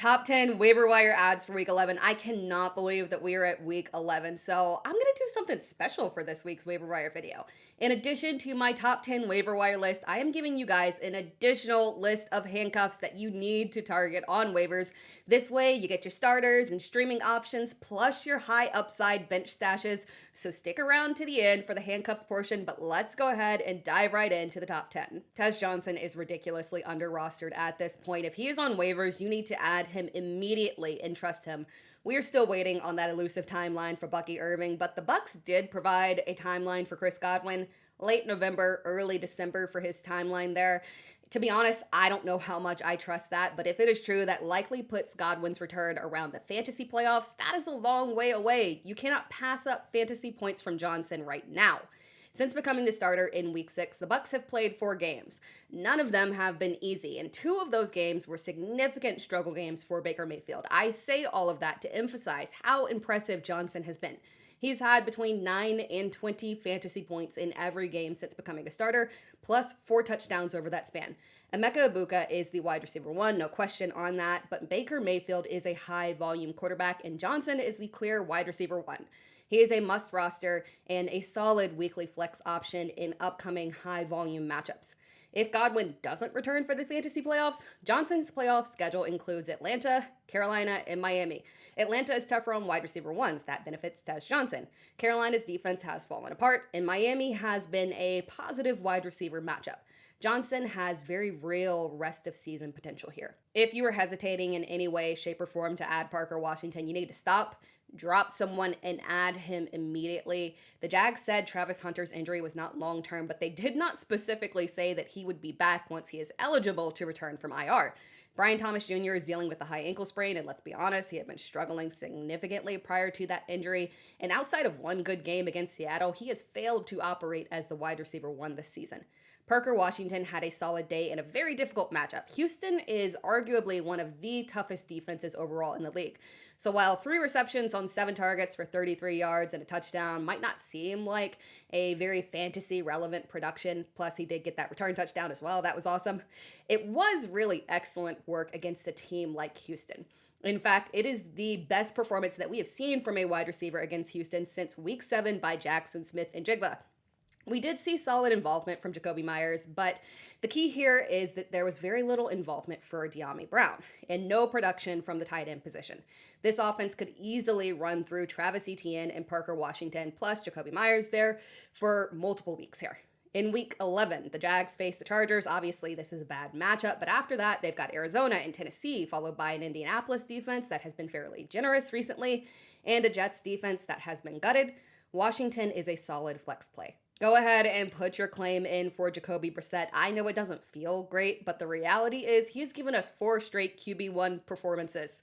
Top 10 waiver wire ads for week 11. I cannot believe that we are at week 11. So I'm going to do something special for this week's waiver wire video. In addition to my top 10 waiver wire list, I am giving you guys an additional list of handcuffs that you need to target on waivers. This way you get your starters and streaming options plus your high upside bench stashes. So stick around to the end for the handcuffs portion, but let's go ahead and dive right into the top 10. Tez Johnson is ridiculously under rostered at this point. If he is on waivers, you need to add him immediately and trust him. We are still waiting on that elusive timeline for Bucky Irving, but the Bucks did provide a timeline for Chris Godwin late November, early December for his timeline there. To be honest, I don't know how much I trust that, but if it is true, that likely puts Godwin's return around the fantasy playoffs. That is a long way away. You cannot pass up fantasy points from Johnson right now. Since becoming the starter in Week 6, the Bucks have played 4 games. None of them have been easy, and 2 of those games were significant struggle games for Baker Mayfield. I say all of that to emphasize how impressive Johnson has been. He's had between 9 and 20 fantasy points in every game since becoming a starter, plus 4 touchdowns over that span. Emeka Egbuka is the wide receiver 1, no question on that, but Baker Mayfield is a high-volume quarterback, and Johnson is the clear wide receiver 1. He is a must roster and a solid weekly flex option in upcoming high-volume matchups. If Godwin doesn't return for the fantasy playoffs, Johnson's playoff schedule includes Atlanta, Carolina, and Miami. Atlanta is tougher on wide receiver 1s. That benefits Tez Johnson. Carolina's defense has fallen apart, and Miami has been a positive wide receiver matchup. Johnson has very real rest of season potential here. If you are hesitating in any way, shape, or form to add Parker Washington, you need to stop, drop someone, and add him immediately. The Jags said Travis Hunter's injury was not long-term, but they did not specifically say that he would be back once he is eligible to return from IR. Brian Thomas Jr. is dealing with a high ankle sprain, and let's be honest, he had been struggling significantly prior to that injury. And outside of one good game against Seattle, he has failed to operate as the wide receiver 1 this season. Parker Washington had a solid day in a very difficult matchup. Houston is arguably one of the toughest defenses overall in the league. So while 3 receptions on 7 targets for 33 yards and a touchdown might not seem like a very fantasy relevant production, plus he did get that return touchdown as well, that was awesome, it was really excellent work against a team like Houston. In fact, it is the best performance that we have seen from a wide receiver against Houston since Week 7 by Jackson Smith and Jigba. We did see solid involvement from Jacoby Myers, but the key here is that there was very little involvement for De'Ami Brown and no production from the tight end position. This offense could easily run through Travis Etienne and Parker Washington plus Jacoby Myers there for multiple weeks here. In Week 11, the Jags face the Chargers. Obviously, this is a bad matchup, but after that, they've got Arizona and Tennessee, followed by an Indianapolis defense that has been fairly generous recently, and a Jets defense that has been gutted. Washington is a solid flex play. Go ahead and put your claim in for Jacoby Brissett. I know it doesn't feel great, but the reality is he's given us 4 straight QB1 performances.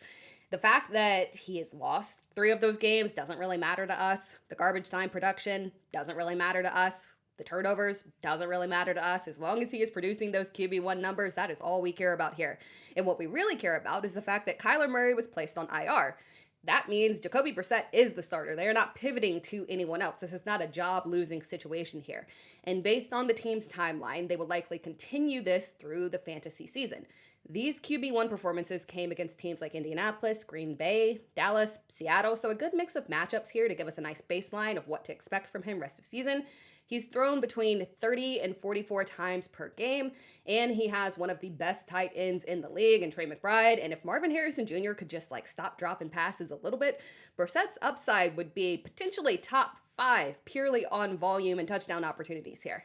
The fact that he has lost 3 of those games doesn't really matter to us. The garbage time production doesn't really matter to us. The turnovers doesn't really matter to us. As long as he is producing those QB1 numbers, that is all we care about here. And what we really care about is the fact that Kyler Murray was placed on IR. That means Jacoby Brissett is the starter. They are not pivoting to anyone else. This is not a job-losing situation here. And based on the team's timeline, they will likely continue this through the fantasy season. These QB1 performances came against teams like Indianapolis, Green Bay, Dallas, Seattle, so a good mix of matchups here to give us a nice baseline of what to expect from him rest of season. He's thrown between 30 and 44 times per game, and he has one of the best tight ends in the league in Trey McBride. And if Marvin Harrison Jr. could just stop dropping passes a little bit, Brissett's upside would be potentially top 5 purely on volume and touchdown opportunities here.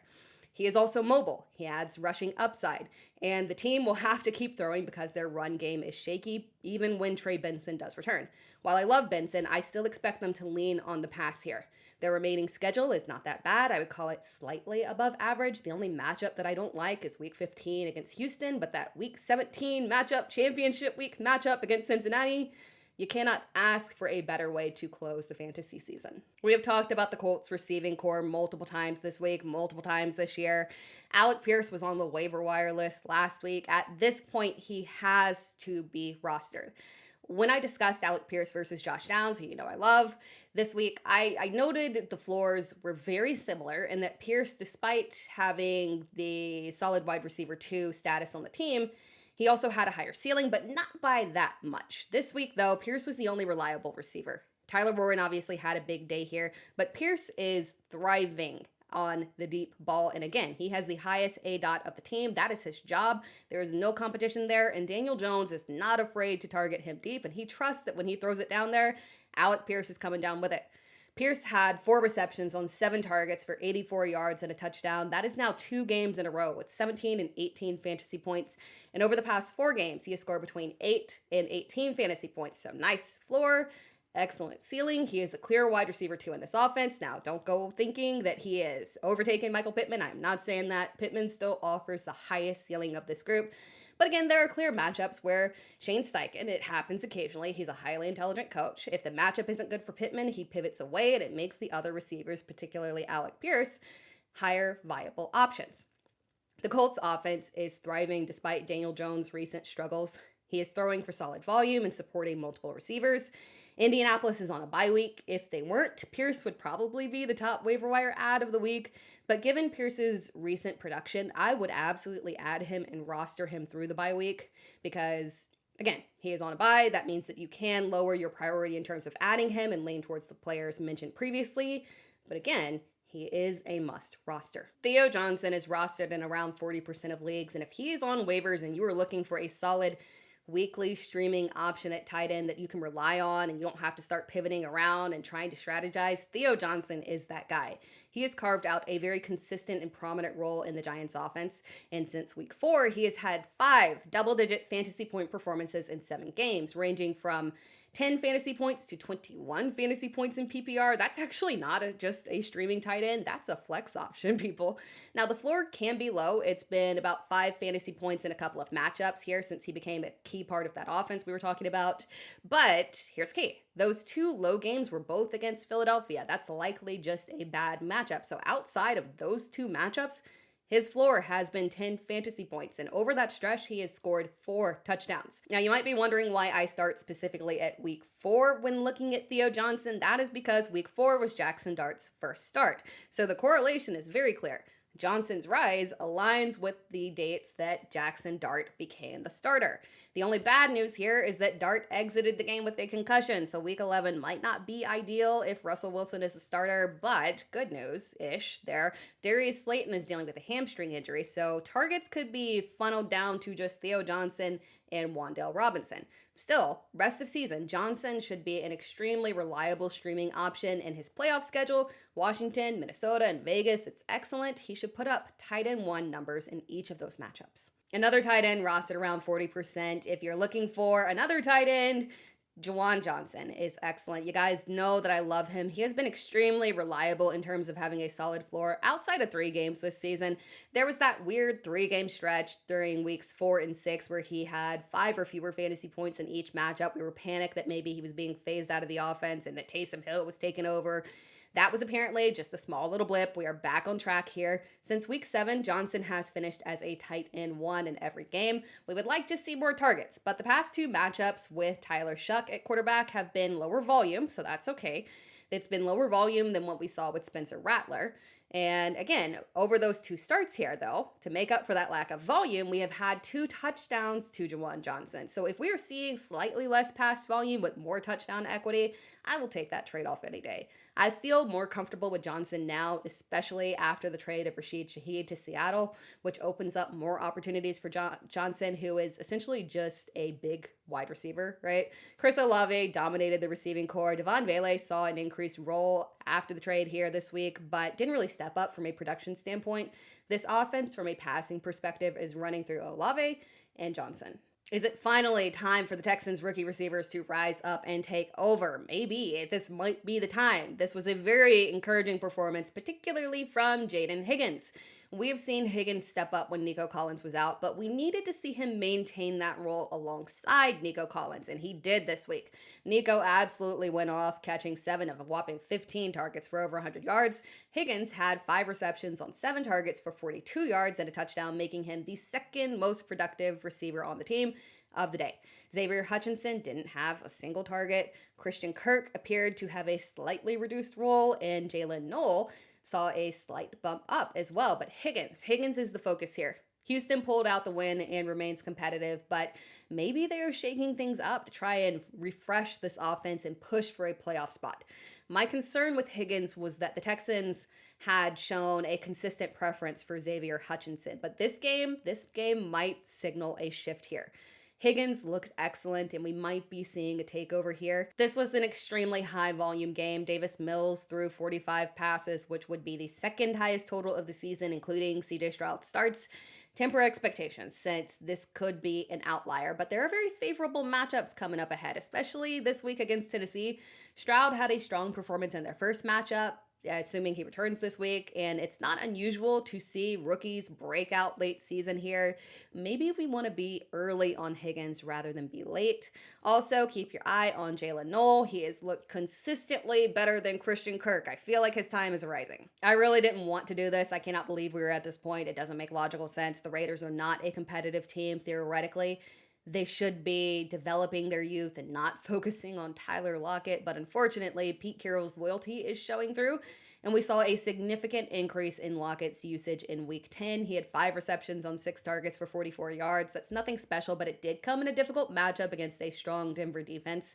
He is also mobile. He adds rushing upside, and the team will have to keep throwing because their run game is shaky, even when Trey Benson does return. While I love Benson, I still expect them to lean on the pass here. Their remaining schedule is not that bad. I would call it slightly above average. The only matchup that I don't like is Week 15 against Houston, but that Week 17 matchup, championship week matchup against Cincinnati, you cannot ask for a better way to close the fantasy season. We have talked about the Colts receiving core multiple times this week, multiple times this year. Alec Pierce was on the waiver wire list last week. At this point, he has to be rostered. When I discussed Alec Pierce versus Josh Downs, who I love, this week, I noted the floors were very similar and that Pierce, despite having the solid wide receiver 2 status on the team, He also had a higher ceiling, but not by that much. This week, though, Pierce was the only reliable receiver. Tyler Warren obviously had a big day here, but Pierce is thriving on the deep ball. And again, he has the highest ADOT of the team. That is his job. There is no competition there. And Daniel Jones is not afraid to target him deep. And he trusts that when he throws it down there, Alec Pierce is coming down with it. Pierce had 4 receptions on 7 targets for 84 yards and a touchdown. That is now 2 games in a row with 17 and 18 fantasy points. And over the past 4 games, he has scored between 8 and 18 fantasy points. So nice floor. Excellent ceiling. He is the clear wide receiver 2 in this offense. Now, don't go thinking that he is overtaking Michael Pittman. I'm not saying that. Pittman still offers the highest ceiling of this group. But again, there are clear matchups where Shane Steichen, it happens occasionally, he's a highly intelligent coach. If the matchup isn't good for Pittman, he pivots away and it makes the other receivers, particularly Alec Pierce, higher viable options. The Colts offense is thriving despite Daniel Jones' recent struggles. He is throwing for solid volume and supporting multiple receivers. Indianapolis is on a bye week. If they weren't, Pierce would probably be the top waiver wire ad of the week. But given Pierce's recent production, I would absolutely add him and roster him through the bye week because, again, he is on a bye. That means that you can lower your priority in terms of adding him and lean towards the players mentioned previously. But again, he is a must roster. Theo Johnson is rostered in around 40% of leagues. And if he is on waivers and you are looking for a solid weekly streaming option at tight end that you can rely on and you don't have to start pivoting around and trying to strategize, Theo Johnson is that guy. He has carved out a very consistent and prominent role in the Giants offense, and since week 4, he has had 5 double-digit fantasy point performances in 7 games, ranging from 10 fantasy points to 21 fantasy points in PPR. That's actually not just a streaming tight end. That's a flex option, people. Now, the floor can be low. It's been about 5 fantasy points in a couple of matchups here since he became a key part of that offense we were talking about. But here's key. Those 2 low games were both against Philadelphia. That's likely just a bad matchup. So outside of those 2 matchups, his floor has been 10 fantasy points, and over that stretch, he has scored 4 touchdowns. Now, you might be wondering why I start specifically at week 4 when looking at Theo Johnson. That is because week 4 was Jackson Dart's first start. So the correlation is very clear. Johnson's rise aligns with the dates that Jackson Dart became the starter. The only bad news here is that Dart exited the game with a concussion, so week 11 might not be ideal if Russell Wilson is the starter, but good news-ish there. Darius Slayton is dealing with a hamstring injury, so targets could be funneled down to just Theo Johnson and Wan'Dale Robinson. Still, rest of season, Johnson should be an extremely reliable streaming option in his playoff schedule. Washington, Minnesota, and Vegas, it's excellent. He should put up tight end 1 numbers in each of those matchups. Another tight end rostered around 40%. If you're looking for another tight end, Juwan Johnson is excellent. You guys know that I love him. He has been extremely reliable in terms of having a solid floor outside of 3 games this season. There was that weird 3-game stretch during weeks 4 and 6 where he had 5 or fewer fantasy points in each matchup. We were panicked that maybe he was being phased out of the offense and that Taysom Hill was taking over. That was apparently just a small little blip. We are back on track here. Since week 7, Johnson has finished as a tight end 1 in every game. We would like to see more targets, but the past 2 matchups with Tyler Shuck at quarterback have been lower volume, so that's okay. It's been lower volume than what we saw with Spencer Rattler. And again, over those 2 starts here, though, to make up for that lack of volume, we have had 2 touchdowns to Juwan Johnson. So if we are seeing slightly less pass volume with more touchdown equity, I will take that trade-off any day. I feel more comfortable with Johnson now, especially after the trade of Rashid Shaheed to Seattle, which opens up more opportunities for Johnson, who is essentially just a big wide receiver, right? Chris Olave dominated the receiving core. Devon Vele saw an increased role after the trade here this week, but didn't really step up from a production standpoint. This offense, from a passing perspective, is running through Olave and Johnson. Is it finally time for the Texans rookie receivers to rise up and take over? Maybe. This might be the time. This was a very encouraging performance, particularly from Jayden Higgins. We have seen Higgins step up when Nico Collins was out, but we needed to see him maintain that role alongside Nico Collins, and he did this week. Nico absolutely went off, catching 7 of a whopping 15 targets for over 100 yards. Higgins had 5 receptions on 7 targets for 42 yards and a touchdown, making him the 2nd most productive receiver on the team of the day. Xavier Hutchinson didn't have a single target. Christian Kirk appeared to have a slightly reduced role, and Jalen Noel saw a slight bump up as well. But Higgins is the focus here. Houston pulled out the win and remains competitive, but maybe they're shaking things up to try and refresh this offense and push for a playoff spot. My concern with Higgins was that the Texans had shown a consistent preference for Xavier Hutchinson, but this game might signal a shift here. Higgins looked excellent, and we might be seeing a takeover here. This was an extremely high volume game. Davis Mills threw 45 passes, which would be the second highest total of the season, including CJ Stroud's starts. Temper expectations, since this could be an outlier, but there are very favorable matchups coming up ahead, especially this week against Tennessee. Stroud had a strong performance in their first matchup, assuming he returns this week, and it's not unusual to see rookies break out late season here. Maybe we want to be early on Higgins rather than be late. Also, keep your eye on Jalen Noel. He has looked consistently better than Christian Kirk. I feel like his time is rising. I really didn't want to do this. I cannot believe we were at this point. It doesn't make logical sense. The Raiders are not a competitive team, theoretically. They should be developing their youth and not focusing on Tyler Lockett, but unfortunately, Pete Carroll's loyalty is showing through, and we saw a significant increase in Lockett's usage in Week 10. He had 5 receptions on 6 targets for 44 yards. That's nothing special, but it did come in a difficult matchup against a strong Denver defense.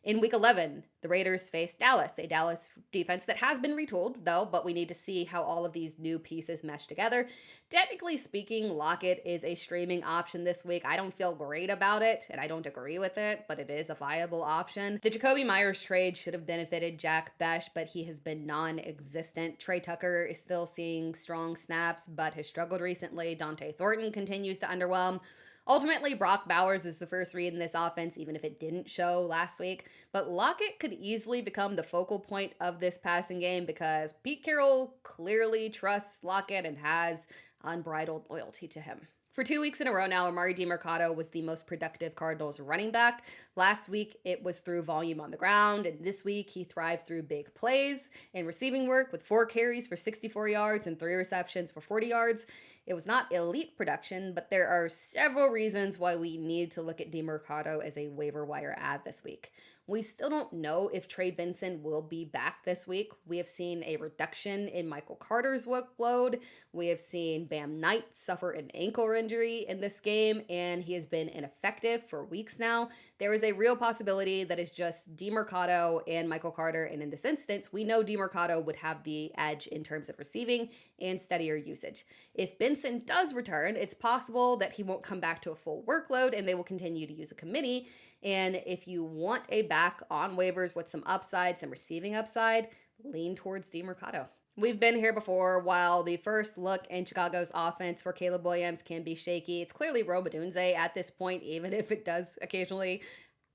In Week 11, the Raiders faced Dallas, a Dallas defense that has been retooled, though, but we need to see how all of these new pieces mesh together. Technically speaking, Lockett is a streaming option this week. I don't feel great about it, and I don't agree with it, but it is a viable option. The Jacoby Myers trade should have benefited Jack Bech, but he has been non-existent. Trey Tucker is still seeing strong snaps, but has struggled recently. Dante Thornton continues to underwhelm. Ultimately, Brock Bowers is the first read in this offense, even if it didn't show last week. But Lockett could easily become the focal point of this passing game because Pete Carroll clearly trusts Lockett and has unbridled loyalty to him. For 2 weeks in a row now, Emari Demercado was the most productive Cardinals running back. Last week, it was through volume on the ground, and this week, he thrived through big plays and receiving work with 4 carries for 64 yards and 3 receptions for 40 yards. It was not elite production, but there are several reasons why we need to look at Demercado as a waiver wire add this week. We still don't know if Trey Benson will be back this week. We have seen a reduction in Michael Carter's workload. We have seen Bam Knight suffer an ankle injury in this game, and he has been ineffective for weeks now. There is a real possibility that it's just Demercado and Michael Carter, and in this instance, we know Demercado would have the edge in terms of receiving and steadier usage. If Benson does return, it's possible that he won't come back to a full workload, and they will continue to use a committee. And if you want a back on waivers with some upside, some receiving upside, lean towards Demercado. We've been here before. While the first look in Chicago's offense for Caleb Williams can be shaky, it's clearly Rome Odunze at this point, even if it does occasionally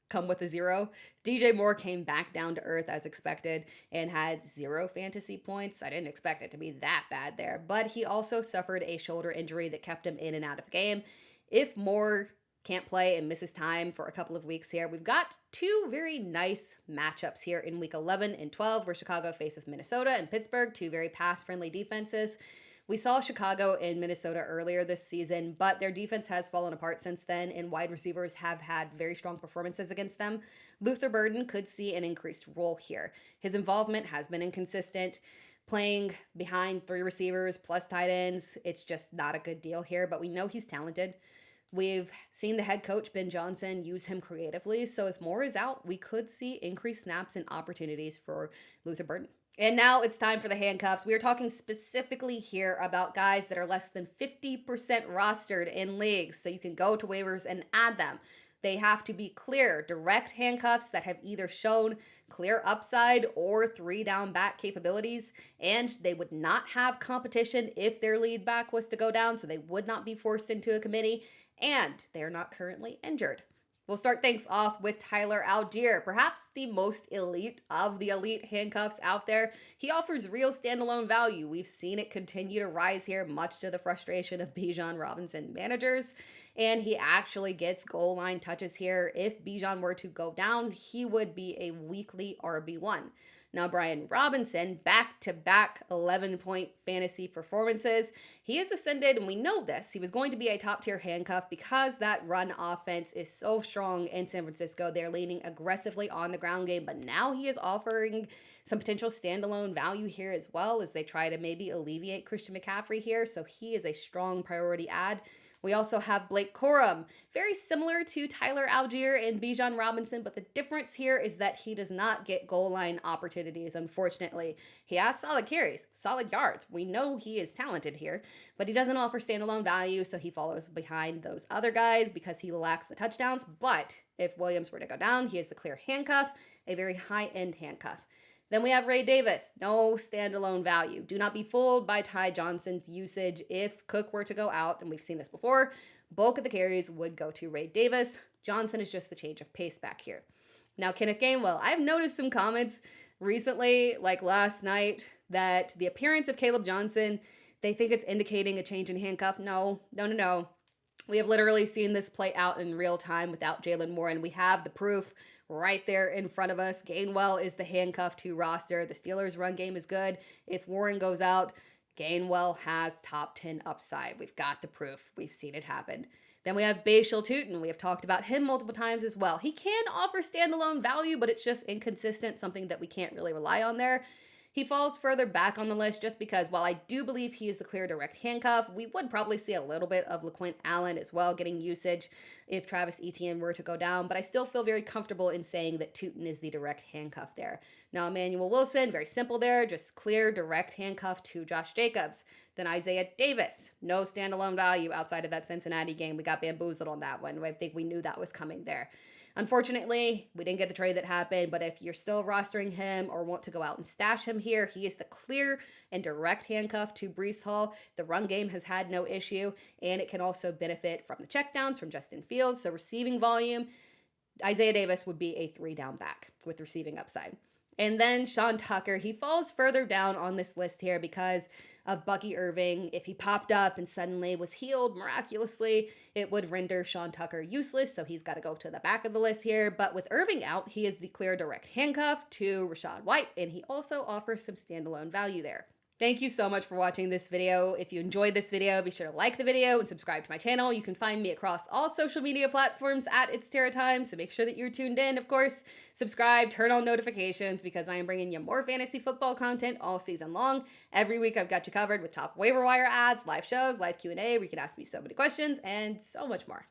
come with a 0. DJ Moore came back down to earth as expected and had 0 fantasy points. I didn't expect it to be that bad there, but he also suffered a shoulder injury that kept him in and out of the game. If Moore can't play and misses time for a couple of weeks here, we've got 2 very nice matchups here in week 11 and 12 where Chicago faces Minnesota and Pittsburgh, 2 very pass-friendly defenses. We saw Chicago and Minnesota earlier this season, but their defense has fallen apart since then, and wide receivers have had very strong performances against them. Luther Burden could see an increased role here. His involvement has been inconsistent. Playing behind 3 receivers plus tight ends, it's just not a good deal here, but we know he's talented. We've seen the head coach, Ben Johnson, use him creatively, so if Moore is out, we could see increased snaps and opportunities for Luther Burden. And now it's time for the handcuffs. We are talking specifically here about guys that are less than 50% rostered in leagues, so you can go to waivers and add them. They have to be clear, direct handcuffs that have either shown clear upside or 3-down back capabilities, and they would not have competition if their lead back was to go down, so they would not be forced into a committee, and they're not currently injured. We'll start things off with Tyler Allgeier, perhaps the most elite of the elite handcuffs out there. He offers real standalone value. We've seen it continue to rise here, much to the frustration of Bijan Robinson managers, and he actually gets goal line touches here. If Bijan were to go down, he would be a weekly RB1. Now, Brian Robinson, back-to-back 11-point fantasy performances. He has ascended, and we know this. He was going to be a top-tier handcuff because that run offense is so strong in San Francisco. They're leaning aggressively on the ground game, but now he is offering some potential standalone value here as well as they try to maybe alleviate Christian McCaffrey here. So he is a strong priority add. We also have Blake Corum, very similar to Tyler Allgeier and Bijan Robinson, but the difference here is that he does not get goal line opportunities, unfortunately. He has solid carries, solid yards. We know he is talented here, but he doesn't offer standalone value, so he follows behind those other guys because he lacks the touchdowns. But if Williams were to go down, he is the clear handcuff, a very high-end handcuff. Then we have Ray Davis, no standalone value. Do not be fooled by Tez Johnson's usage. If Cook were to go out, and we've seen this before, bulk of the carries would go to Ray Davis. Johnson is just the change of pace back here. Now, Kenneth Gainwell, I've noticed some comments recently, like last night, that the appearance of Caleb Johnson, they think it's indicating a change in handcuff. No. We have literally seen this play out in real time without Jalen Warren. We have the proof right there in front of us. Gainwell is the handcuff to roster. The Steelers' run game is good. If Warren goes out, Gainwell has top 10 upside. We've got the proof. We've seen it happen. Then we have Bhayshul Tuten. We have talked about him multiple times as well. He can offer standalone value, but it's just inconsistent, something that we can't really rely on there. He falls further back on the list just because while I do believe he is the clear direct handcuff, we would probably see a little bit of LaQuint Allen as well getting usage if Travis Etienne were to go down, but I still feel very comfortable in saying that Tuten is the direct handcuff there. Now, Emanuel Wilson, very simple there, just clear direct handcuff to Josh Jacobs. Then Isaiah Davis, no standalone value outside of that Cincinnati game. We got bamboozled on that one. I think we knew that was coming there. Unfortunately, we didn't get the trade that happened, but if you're still rostering him or want to go out and stash him here, he is the clear and direct handcuff to Breece Hall. The run game has had no issue, and it can also benefit from the checkdowns from Justin Fields. So receiving volume, Isaiah Davis would be a 3-down back with receiving upside. And then Sean Tucker, he falls further down on this list here because of Bucky Irving. If he popped up and suddenly was healed miraculously, it would render Sean Tucker useless, so he's got to go to the back of the list here. But with Irving out, he is the clear direct handcuff to Rachaad White, and he also offers some standalone value there. Thank you so much for watching this video. If you enjoyed this video, be sure to like the video and subscribe to my channel. You can find me across all social media platforms at It's Terra Time, so make sure that you're tuned in, of course. Subscribe, turn on notifications, because I am bringing you more fantasy football content all season long. Every week I've got you covered with top waiver wire ads, live shows, live Q&A, where you can ask me so many questions, and so much more.